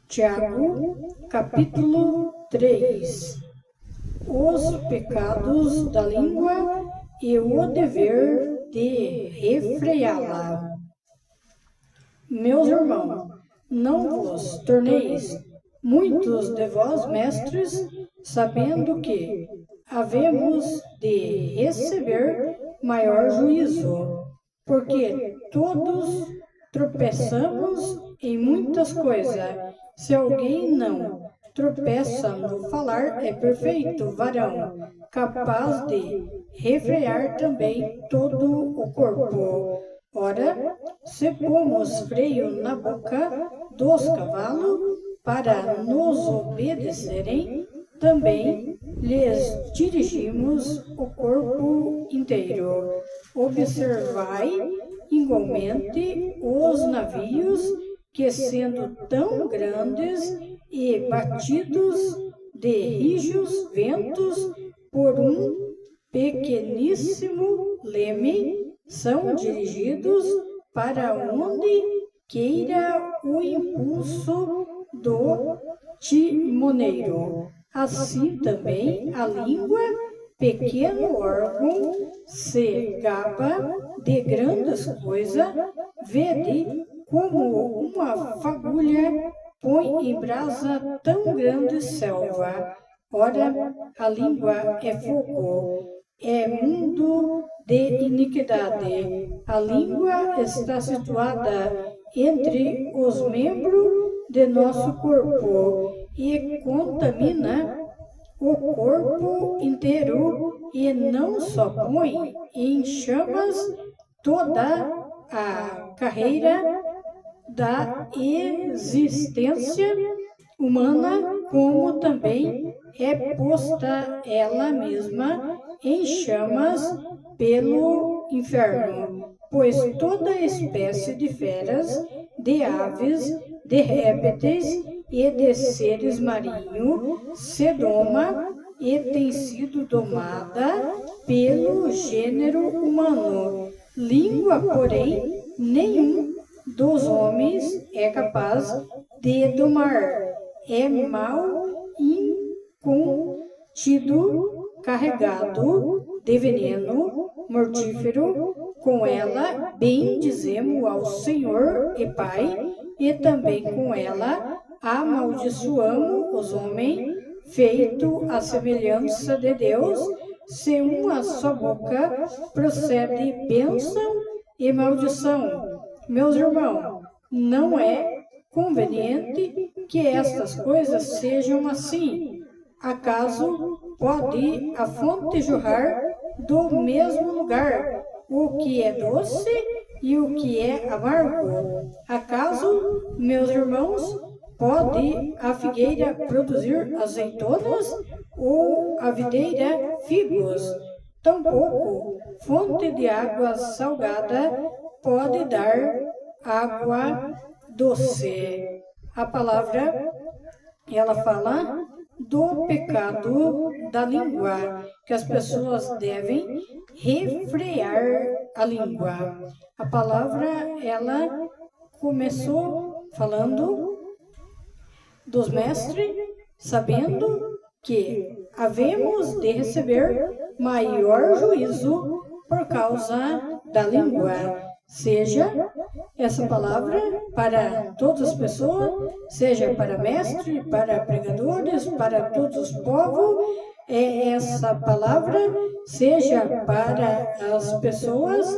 Tiago, capítulo 3. Os pecados da língua e o dever de refreá-la. Meus irmãos, não vos torneis muitos de vós mestres, sabendo que havemos de receber maior juízo, porque todos tropeçamos em muitas coisas. Se alguém não tropeça no falar, é perfeito varão, capaz de refrear também todo o corpo. Ora, se pomos freio na boca dos cavalos para nos obedecerem, também lhes dirigimos o corpo inteiro. Observai igualmente os navios, que sendo tão grandes e batidos de rijos ventos por um pequeníssimo leme, são dirigidos para onde queira o impulso do timoneiro. Assim também a língua, pequeno órgão, se gaba de grandes coisas. Vede como uma fagulha põe em brasa tão grande selva. Ora, a língua é fogo, é mundo de iniquidade. A língua está situada entre os membros de nosso corpo e contamina o corpo inteiro, e não só põe em chamas toda a carreira da existência humana, como também é posta ela mesma em chamas pelo inferno. Pois toda espécie de feras, de aves, de répteis e de seres marinhos se doma e tem sido domada pelo gênero humano. Língua, porém, nenhum dos homens é capaz de domar. É mal incontido, carregado de veneno mortífero. Com ela bendizemos ao Senhor e Pai, e também com ela amaldiçoamos os homens, feito à semelhança de Deus. Se uma só boca procede bênção e maldição. Meus irmãos, não é conveniente que estas coisas sejam assim. Acaso pode a fonte jorrar do mesmo lugar o que é doce e o que é amargo? Acaso, meus irmãos, pode a figueira produzir azeitonas ou a videira figos? Tampouco fonte de água salgada pode dar água doce. A palavra, ela fala do pecado da língua, que as pessoas devem refrear a língua. A palavra, ela começou falando dos mestres, sabendo que havemos de receber maior juízo por causa da língua. Seja essa palavra para todas as pessoas, seja para mestres, para pregadores, para todos os povos, essa palavra seja para as pessoas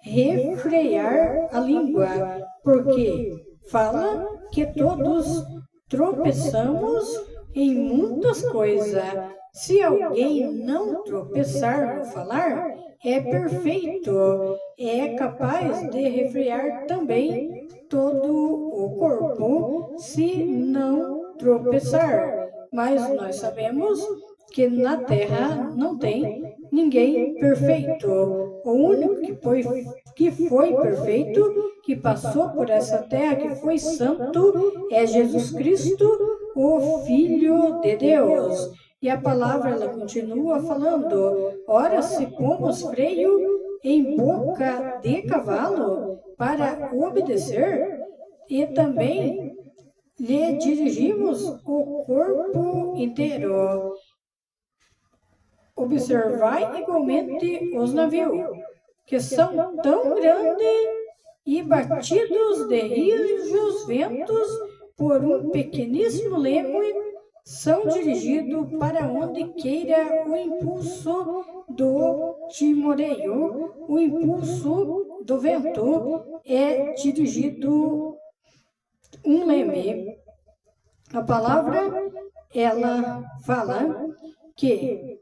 refrear a língua, porque fala que todos tropeçamos em muitas coisas. Se alguém não tropeçar no falar, é perfeito, é capaz de refrear também todo o corpo, se não tropeçar. Mas nós sabemos que na terra não tem ninguém perfeito. O único que foi perfeito, que passou por essa terra, que foi santo, é Jesus Cristo, o Filho de Deus. E a palavra, ela continua falando: ora, se pomos freio em boca de cavalo para obedecer, e também lhe dirigimos o corpo inteiro. Observai igualmente os navios, que são tão grandes e batidos de rijos ventos por um pequeníssimo leme, são dirigidos para onde queira o impulso do timoreio. O impulso do vento é dirigido um leme. A palavra, ela fala que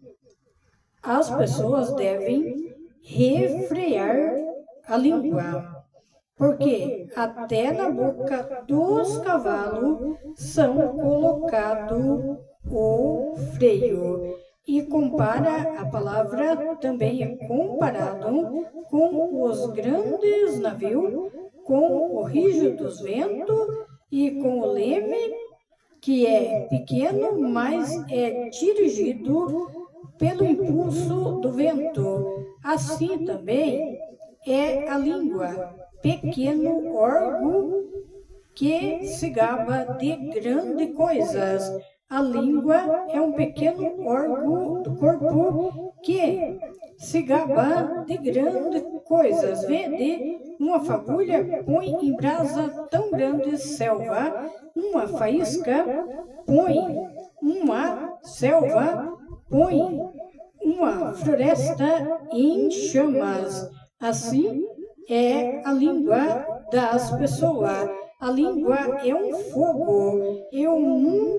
as pessoas devem refrear a língua, porque até na boca dos cavalos são colocado o freio. E compara, a palavra também é comparado com os grandes navios, com o rijo dos ventos e com o leme, que é pequeno, mas é dirigido pelo impulso do vento. Assim também é a língua, pequeno órgão que se gaba de grandes coisas. A língua é um pequeno órgão do corpo que se gaba de grandes coisas. Vede, uma fagulha põe em brasa tão grande selva, uma faísca põe uma selva, põe uma floresta em chamas. Assim é a língua das pessoas. A língua é um fogo, é um mundo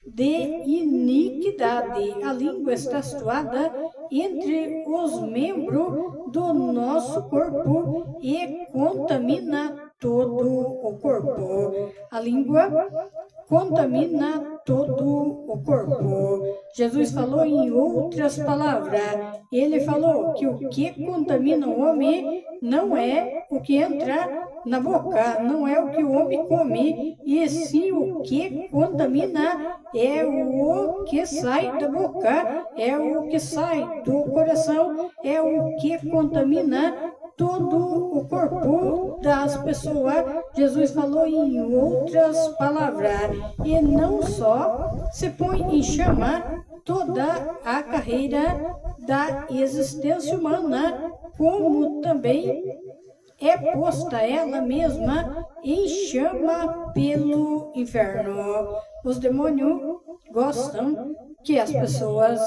de iniquidade. A língua está situada entre os membros do nosso corpo e contamina todo o corpo. A língua contamina todo o corpo. Jesus falou em outras palavras. Ele falou que o que contamina o homem não é o que entra na boca, não é o que o homem come, e sim o que contamina é o que sai da boca, é o que sai do coração, é o que contamina todo o corpo das pessoas. Jesus falou em outras palavras, e não só se põe em chama toda a carreira da existência humana, como também é posta ela mesma em chama pelo inferno. Os demônios gostam que as pessoas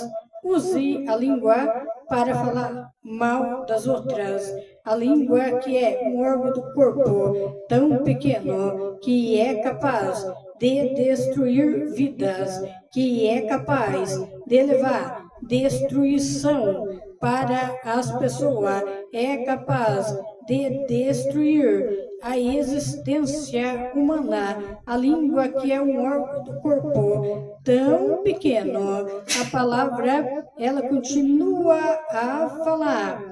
usem a língua para falar mal das outras. A língua, que é um órgão do corpo tão pequeno, que é capaz de destruir vidas, que é capaz de levar destruição para as pessoas, é capaz de destruir a existência humana. A língua, que é um órgão do corpo tão pequeno, a palavra, ela continua a falar,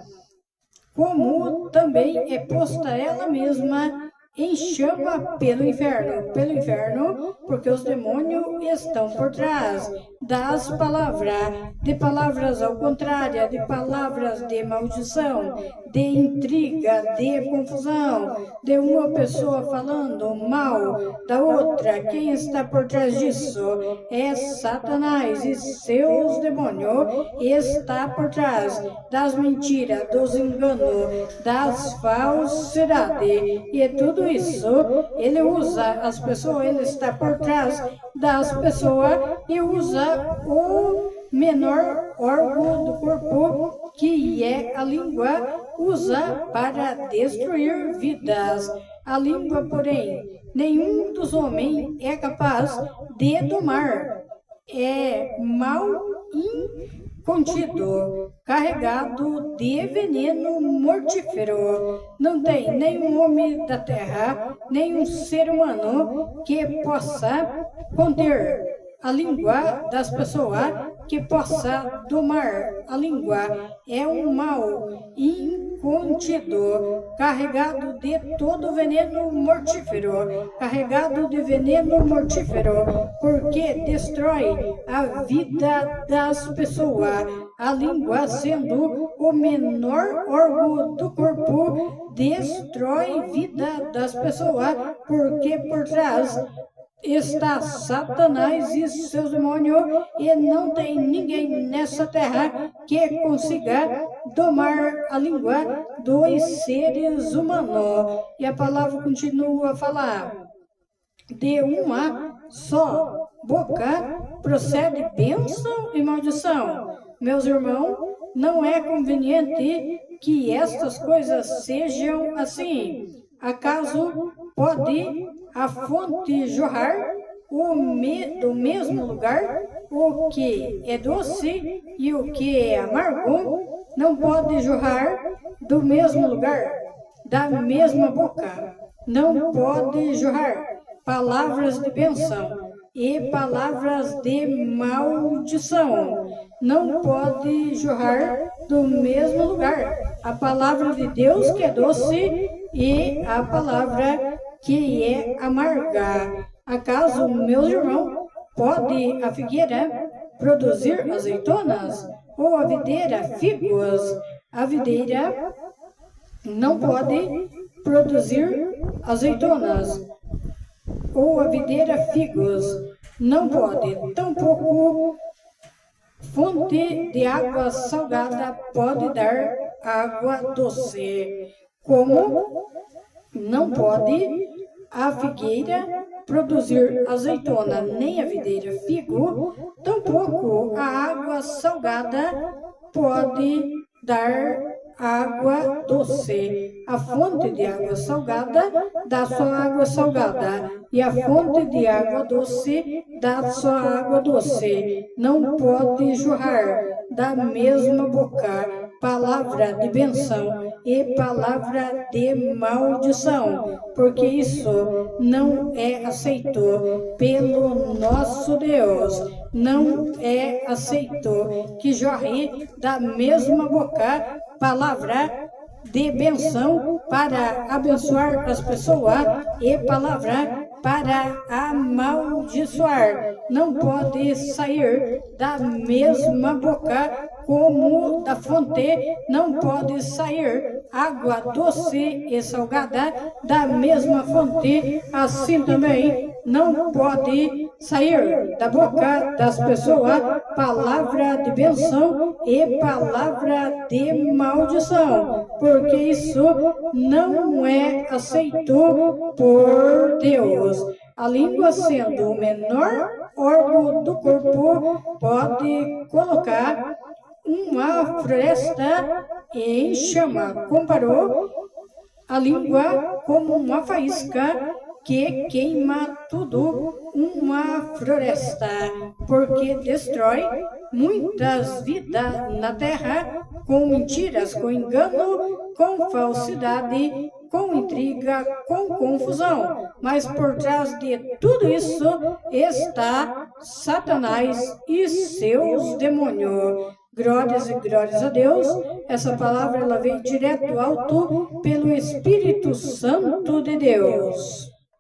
como também é posta ela mesma em chama pelo inferno, porque os demônios estão por trás das palavras, de palavras ao contrário, de palavras de maldição, de intriga, de confusão, de uma pessoa falando mal da outra. Quem está por trás disso é Satanás e seus demônios. Está por trás das mentiras, dos enganos, das falsidades, e tudo isso ele usa as pessoas, ele está por trás das pessoas e usa o menor órgão do corpo, que é a língua, usa para destruir vidas. A língua, porém, nenhum dos homens é capaz de domar. É mal incontido, carregado de veneno mortífero. Não tem nenhum homem da terra, nenhum ser humano que possa conter a língua das pessoas que possa domar a língua. É um mal incontido, carregado de todo veneno mortífero, carregado de veneno mortífero, porque destrói a vida das pessoas. A língua, sendo o menor órgão do corpo, destrói a vida das pessoas, porque por trás está Satanás e seus demônios, e não tem ninguém nessa terra que consiga domar a língua dos seres humanos. E a palavra continua a falar: de uma só boca procede bênção e maldição. Meus irmãos, não é conveniente que estas coisas sejam assim. Acaso pode a fonte jorrar do mesmo lugar? O que é doce e o que é amargo não pode jorrar do mesmo lugar, da mesma boca. Não pode jorrar palavras de bênção e palavras de maldição. Não pode jorrar do mesmo lugar a palavra de Deus, que é doce, e a palavra que é amarga. Acaso, meus irmãos, pode a figueira produzir azeitonas? Ou a videira figos? A videira não pode produzir azeitonas. Ou a videira figos? Não pode. Tampouco fonte de água salgada pode dar água doce. Como não pode a figueira produzir azeitona, nem a videira figo, tampouco a água salgada pode dar água doce. A fonte de água salgada dá só água salgada, e a fonte de água doce dá só água doce. Não pode jorrar da mesma boca palavra de bênção e palavra de maldição, porque isso não é aceito pelo nosso Deus. Não é aceito que jorre da mesma boca palavra de bênção para abençoar as pessoas e palavra para amaldiçoar. Não pode sair da mesma boca como da fonte, não pode sair água doce e salgada da mesma fonte. Assim também não pode sair da boca das pessoas palavra de bênção e palavra de maldição, porque isso não é aceito por Deus. A língua, sendo o menor órgão do corpo, pode colocar uma floresta em chama. Comparou a língua como uma faísca que queima tudo, uma floresta, porque destrói muitas vidas na terra com mentiras, com engano, com falsidade, com intriga, com confusão. Mas por trás de tudo isso está Satanás e seus demônios. Glórias e glórias a Deus. Essa palavra ela veio direto do alto pelo Espírito Santo de Deus.